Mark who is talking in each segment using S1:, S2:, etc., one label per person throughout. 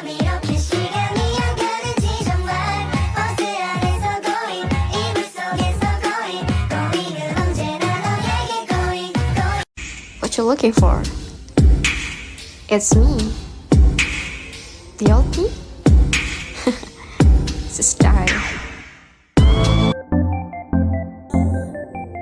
S1: What you looking for? It's me, Tioti. Style.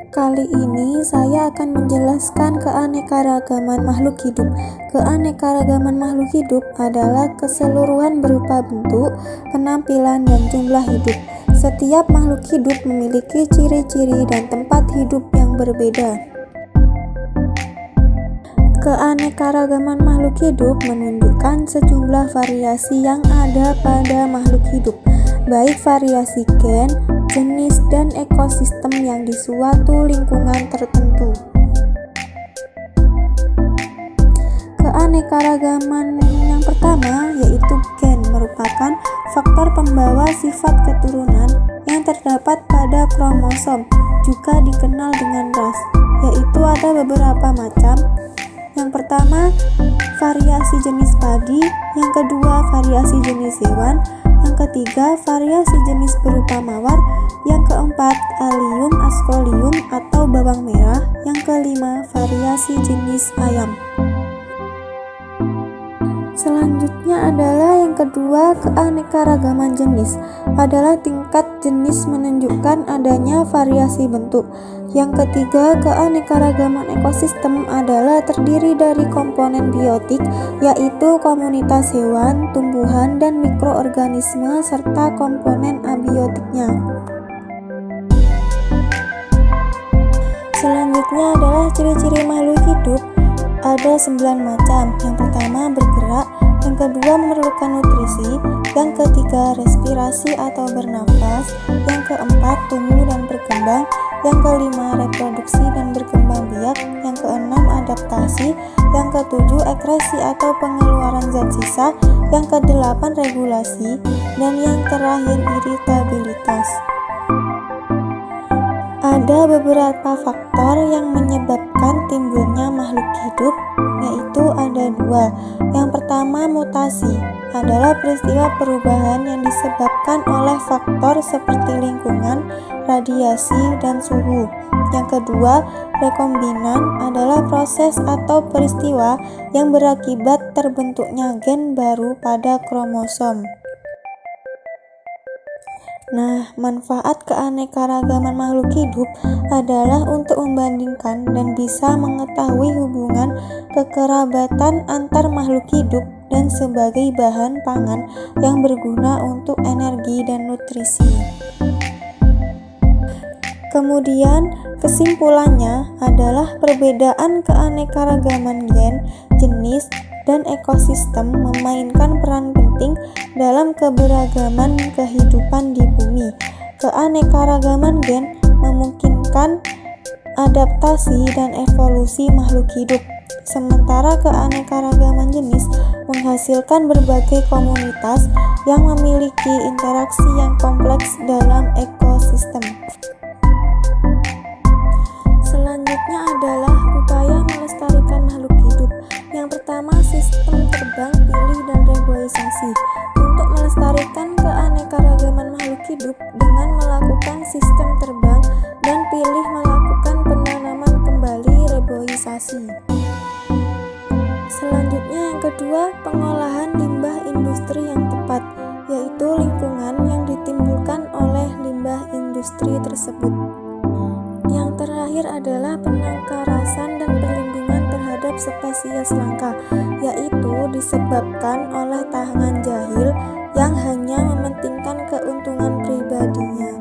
S2: Kali ini saya akan menjelaskan keanekaragaman makhluk hidup. Keanekaragaman makhluk hidup adalah keseluruhan berupa bentuk, penampilan, dan jumlah hidup. Setiap makhluk hidup memiliki ciri-ciri dan tempat hidup yang berbeda. Keanekaragaman makhluk hidup menunjukkan sejumlah variasi yang ada pada makhluk hidup, baik variasi gen, jenis, dan ekosistem yang di suatu lingkungan tertentu. Keanekaragaman yang pertama yaitu gen, merupakan faktor pembawa sifat keturunan yang terdapat pada kromosom, juga dikenal dengan ras, yaitu ada beberapa macam. Yang pertama, variasi jenis padi. Yang kedua, variasi jenis hewan. Yang ketiga, variasi jenis berupa mawar. Yang keempat, allium, ascolium atau bawang merah. Yang kelima, variasi jenis ayam. Selanjutnya adalah yang kedua, keanekaragaman jenis. Adalah tingkat jenis menunjukkan adanya variasi bentuk. Yang ketiga, keanekaragaman ekosistem adalah terdiri dari komponen biotik, yaitu komunitas hewan, tumbuhan, dan mikroorganisme, serta komponen abiotiknya. Selanjutnya adalah ciri-ciri makhluk hidup. Ada 9 macam. Yang pertama, bergerak. Yang kedua, memerlukan nutrisi. Yang ketiga, respirasi atau bernafas. Yang keempat, tumbuh dan berkembang. Yang kelima, reproduksi dan berkembang biak. Yang keenam, adaptasi. Yang ketujuh, ekresi atau pengeluaran zat sisa. Yang kedelapan, regulasi. Dan yang terakhir, iritabilitas. Ada beberapa faktor yang menyebabkan timbulnya makhluk hidup, yaitu ada 2. Yang pertama, mutasi adalah peristiwa perubahan yang disebabkan oleh faktor seperti lingkungan, radiasi, dan suhu. Yang kedua, rekombinan adalah proses atau peristiwa yang berakibat terbentuknya gen baru pada kromosom. Nah, manfaat keanekaragaman makhluk hidup adalah untuk membandingkan dan bisa mengetahui hubungan kekerabatan antar makhluk hidup dan sebagai bahan pangan yang berguna untuk energi dan nutrisi. Kemudian, kesimpulannya adalah perbedaan keanekaragaman gen, jenis, dan ekosistem memainkan peran penting dalam keberagaman kehidupan di bumi. Keanekaragaman gen memungkinkan adaptasi dan evolusi makhluk hidup, sementara keanekaragaman jenis menghasilkan berbagai komunitas yang memiliki interaksi yang kompleks dalam ekosistem. Selanjutnya adalah upaya melestarikan makhluk hidup. Yang pertama, sistem terbang, pilih, dan reboisasi. Untuk melestarikan keanekaragaman makhluk hidup dengan melakukan sistem terbang dan pilih melakukan penanaman kembali, reboisasi. Selanjutnya yang kedua, pengolahan limbah industri yang tepat, yaitu lingkungan yang ditimbulkan oleh limbah industri tersebut. Yang terakhir adalah penangkarasan dan perlindungan terhadap spesies langka, yaitu disebabkan oleh tangan jahil yang hanya mementingkan keuntungan pribadinya.